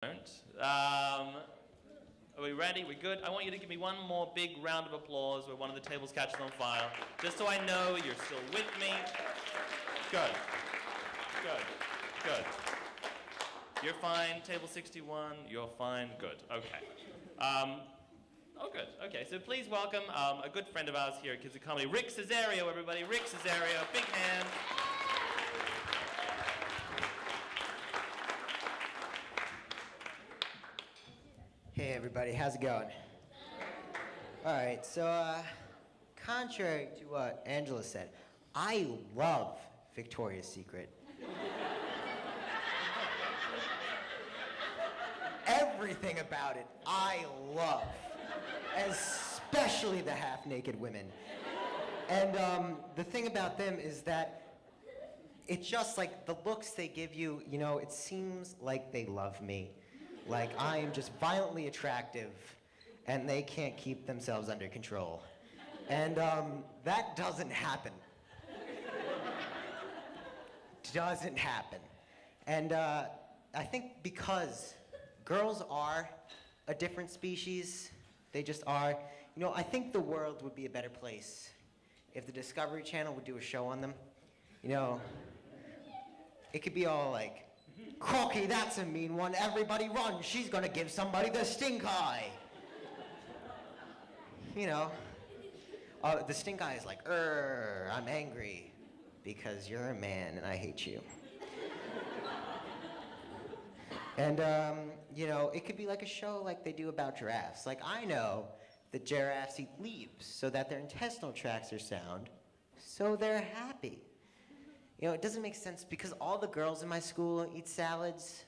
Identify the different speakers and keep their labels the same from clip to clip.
Speaker 1: Are we ready? We good? I want you to give me one more big round of applause where one of the tables catches on fire, just so I know you're still with me. Good. Good. Good. You're fine. Table 61. You're fine. Good. Okay. Oh, good. Okay. So please welcome a good friend of ours here at Kids of Comedy, Rick Cisario. Everybody, Rick Cisario. Big hand.
Speaker 2: Hey everybody, how's it going? Alright, so contrary to what Angela said, I love Victoria's Secret. Everything about it, I love. Especially the half-naked women. And the thing about them is that it's just like the looks they give you, you know, it seems like they love me. Like I am just violently attractive and they can't keep themselves under control. And that doesn't happen. Doesn't happen. And I think because girls are a different species, they just are, you know, I think the world would be a better place if the Discovery Channel would do a show on them. You know, it could be all like, Crocky, that's a mean one. Everybody run. She's gonna give somebody the stink eye. You know, the stink eye is like, I'm angry because you're a man and I hate you. And, you know, it could be like a show like they do about giraffes. Like, I know that giraffes eat leaves so that their intestinal tracts are sound, so they're happy. You know, it doesn't make sense because all the girls in my school eat salads,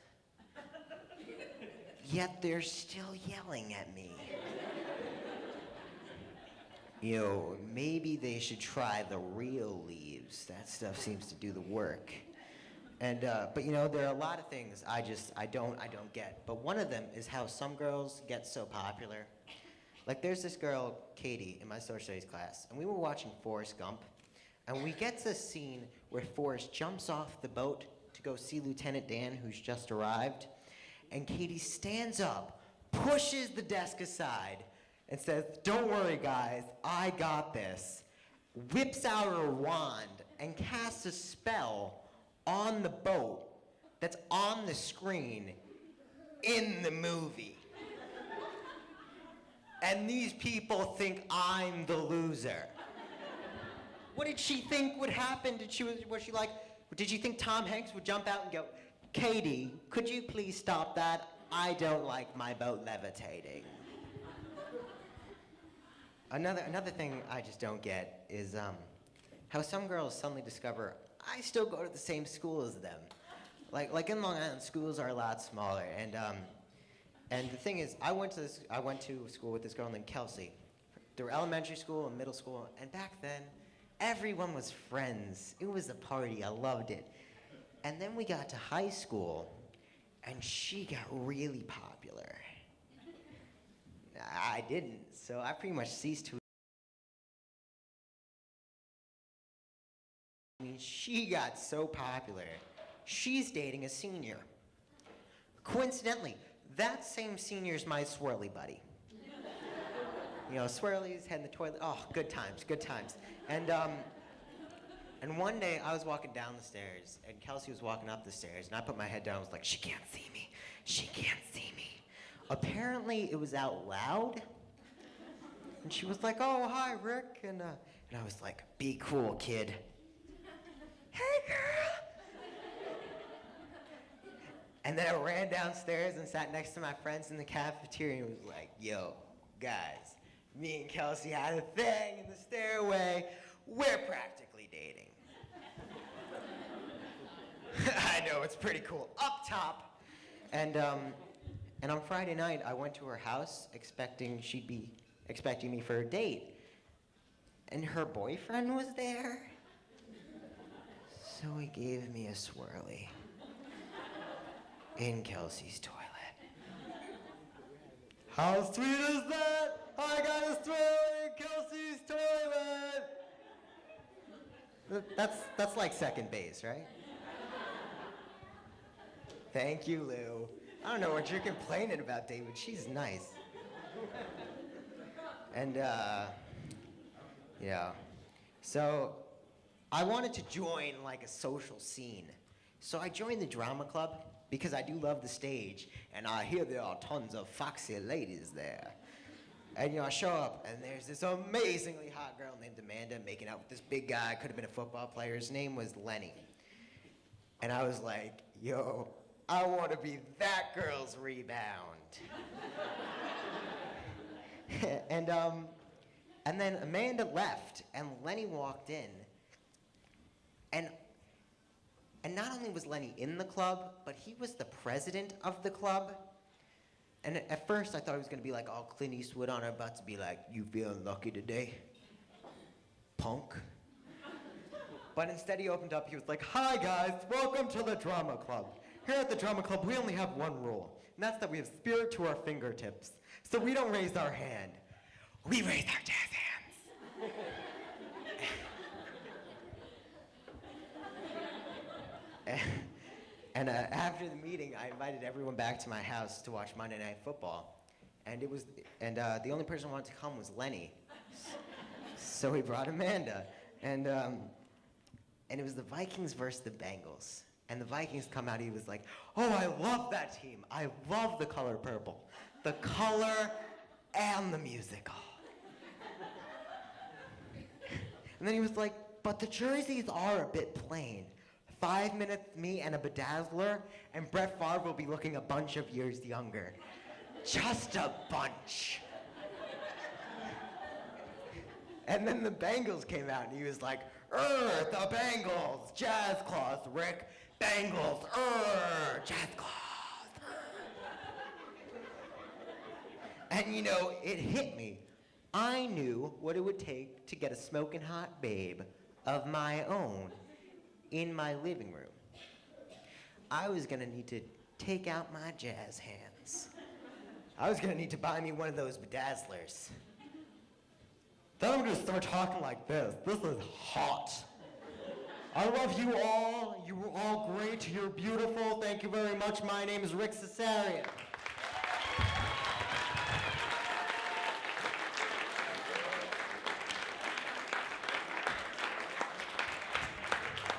Speaker 2: yet they're still yelling at me. You know, maybe they should try the real leaves. That stuff seems to do the work. And, but you know, there are a lot of things I don't get. But one of them is how some girls get so popular. Like there's this girl, Katie, in my social studies class, and we were watching Forrest Gump. And we get to a scene where Forrest jumps off the boat to go see Lieutenant Dan, who's just arrived. And Katie stands up, pushes the desk aside, and says, "Don't worry, guys, I got this." Whips out her wand and casts a spell on the boat that's on the screen in the movie. And these people think I'm the loser. What did she think would happen? Was she like, did you think Tom Hanks would jump out and go, "Katie, could you please stop that? I don't like my boat levitating." Another thing I just don't get is how some girls suddenly discover I still go to the same school as them. Like in Long Island, schools are a lot smaller, and the thing is, I went to school with this girl named Kelsey, through elementary school and middle school, and back then, everyone was friends. It was a party. I loved it. And then we got to high school, and she got really popular. I didn't, so I pretty much ceased to. I mean, she got so popular. She's dating a senior. Coincidentally, that same senior's my swirly buddy. You know, swirlies, head in the toilet. Oh, good times, good times. And one day I was walking down the stairs and Kelsey was walking up the stairs and I put my head down and was like, "She can't see me. She can't see me." Apparently it was out loud. And she was like, "Oh, hi, Rick." And I was like, "Be cool, kid." "Hey, girl." And then I ran downstairs and sat next to my friends in the cafeteria and was like, "Yo, guys, me and Kelsey had a thing in the stairway. We're practically dating." I know, it's pretty cool. Up top. And on Friday night, I went to her house expecting she'd be expecting me for a date. And her boyfriend was there. So he gave me a swirly in Kelsey's toilet. How sweet is that? I got a swirly in Kelsey's toilet. That's like second base, right? Thank you, Lou. I don't know what you're complaining about, David. She's nice. And, yeah. So I wanted to join like a social scene. So I joined the drama club because I do love the stage, and I hear there are tons of foxy ladies there. And I show up, and there's this amazingly hot girl named Amanda making out with this big guy, could have been a football player. His name was Lenny. And I was like, yo, I want to be that girl's rebound. And then Amanda left, and Lenny walked in. And not only was Lenny in the club, but he was the president of the club. And at first, I thought he was going to be like all Clint Eastwood on our butts, be like, you feeling lucky today, punk? But instead, he opened up, he was like, hi guys, welcome to the drama club. Here at the drama club, we only have one rule, and that's that we have spirit to our fingertips. So we don't raise our hand, we raise our jazz hands. And after the meeting, I invited everyone back to my house to watch Monday Night Football. And the only person who wanted to come was Lenny. So we brought Amanda. And it was the Vikings versus the Bengals. And the Vikings come out, he was like, oh, I love that team. I love the color purple. The color and the musical. And then he was like, but the jerseys are a bit plain. 5 minutes, me and a bedazzler, and Brett Favre will be looking a bunch of years younger. Just a bunch. And then the Bengals came out, and he was like, the Bengals, jazz claws, Rick, Bengals, jazz claws. And it hit me. I knew what it would take to get a smoking hot babe of my own in my living room. I was gonna need to take out my jazz hands. I was gonna need to buy me one of those bedazzlers. Then I'm gonna start talking like this. This is hot. I love you all. You were all great. You're beautiful. Thank you very much. My name is Rick Cisario.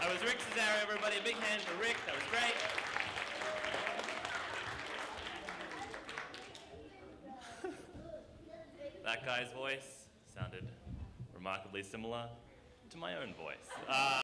Speaker 1: That was Rick Cisario, everybody. A big hand for Rick. That was great. That guy's voice sounded remarkably similar to my own voice.